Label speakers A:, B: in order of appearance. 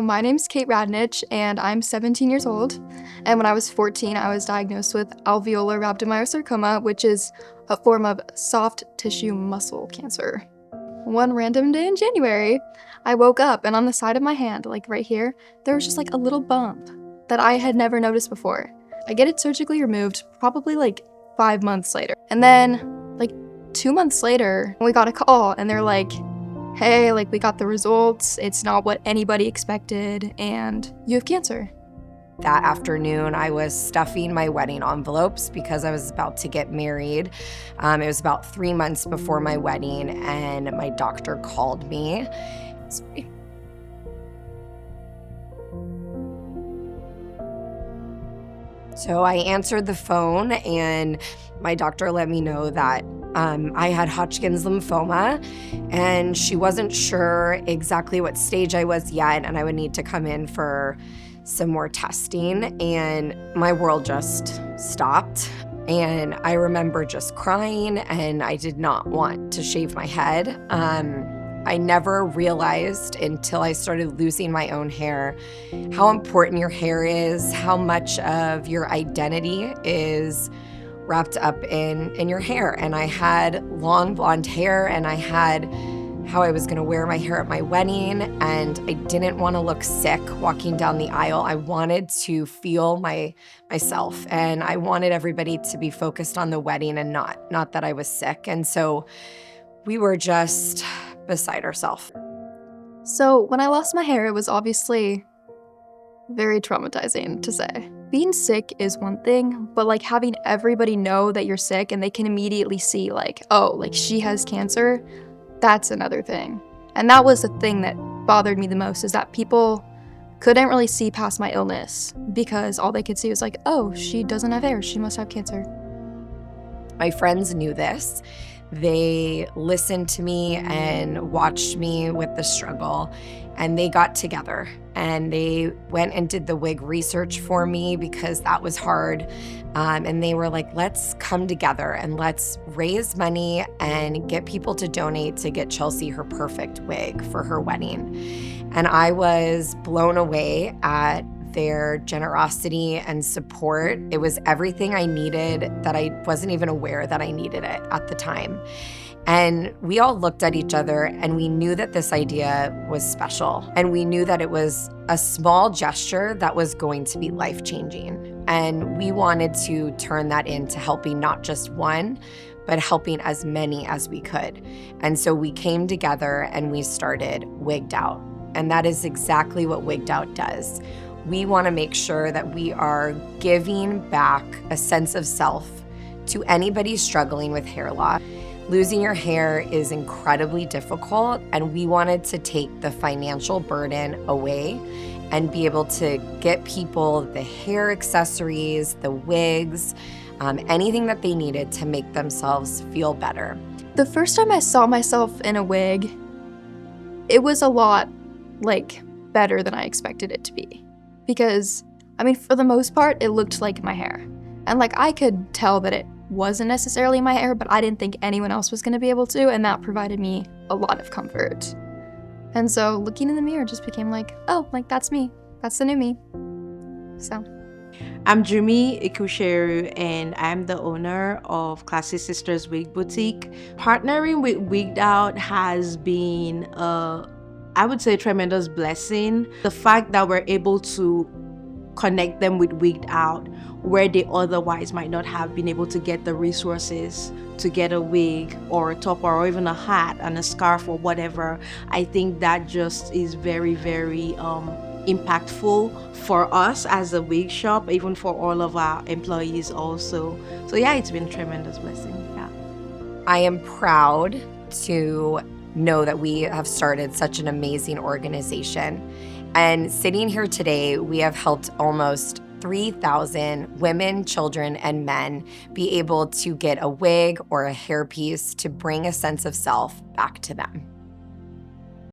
A: My name's Kate Radnich, and I'm 17 years old. And when I was 14, I was diagnosed with alveolar rhabdomyosarcoma, which is a form of soft tissue muscle cancer. One random day in January, I woke up and on the side of my hand, like right here, there was just like a little bump that I had never noticed before. I get it surgically removed probably like 5 months later. And then like 2 months later, we got a call and they're like, hey, like we got the results, it's not what anybody expected, and you have cancer.
B: That afternoon, I was stuffing my wedding envelopes because I was about to get married. It was about 3 months before my wedding, and my doctor called me. Sorry. So I answered the phone, and my doctor let me know that I had Hodgkin's lymphoma, and she wasn't sure exactly what stage I was yet, and I would need to come in for some more testing, and my world just stopped. And I remember just crying, and I did not want to shave my head. I never realized until I started losing my own hair how important your hair is, how much of your identity is wrapped up in your hair. And I had long blonde hair, and I had how I was gonna wear my hair at my wedding, and I didn't wanna look sick walking down the aisle. I wanted to feel myself, and I wanted everybody to be focused on the wedding and not that I was sick. And so we were just beside ourselves.
A: So when I lost my hair, it was obviously very traumatizing to say. Being sick is one thing, but like having everybody know that you're sick and they can immediately see like, oh, like she has cancer, that's another thing. And that was the thing that bothered me the most, is that people couldn't really see past my illness because all they could see was like, oh, she doesn't have hair, she must have cancer.
B: My friends knew this. They listened to me and watched me with the struggle, and they got together and they went and did the wig research for me because that was hard. And they were like, let's come together and let's raise money and get people to donate to get Chelsea her perfect wig for her wedding. And I was blown away at their generosity and support. It was everything I needed that I wasn't even aware that I needed it at the time. And we all looked at each other and we knew that this idea was special. And we knew that it was a small gesture that was going to be life-changing. And we wanted to turn that into helping not just one, but helping as many as we could. And so we came together and we started Wigged Out. And that is exactly what Wigged Out does. We want to make sure that we are giving back a sense of self to anybody struggling with hair loss. Losing your hair is incredibly difficult, and we wanted to take the financial burden away and be able to get people the hair accessories, the wigs, anything that they needed to make themselves feel better.
A: The first time I saw myself in a wig, it was a lot like better than I expected it to be. Because, I mean, for the most part, it looked like my hair. And like I could tell that it wasn't necessarily my hair, but I didn't think anyone else was gonna be able to, and that provided me a lot of comfort. And so looking in the mirror just became like, oh, like that's me. That's the new me. So.
C: I'm Jumi Ikusheru, and I'm the owner of Classy Sisters Wig Boutique. Partnering with Wigged Out has been I would say, a tremendous blessing. The fact that we're able to connect them with Wigged Out, where they otherwise might not have been able to get the resources to get a wig or a top or even a hat and a scarf or whatever. I think that just is very, very impactful for us as a wig shop, even for all of our employees also. So yeah, it's been a tremendous blessing. Yeah.
B: I am proud to know that we have started such an amazing organization. And sitting here today, we have helped almost 3,000 women, children, and men be able to get a wig or a hairpiece to bring a sense of self back to them.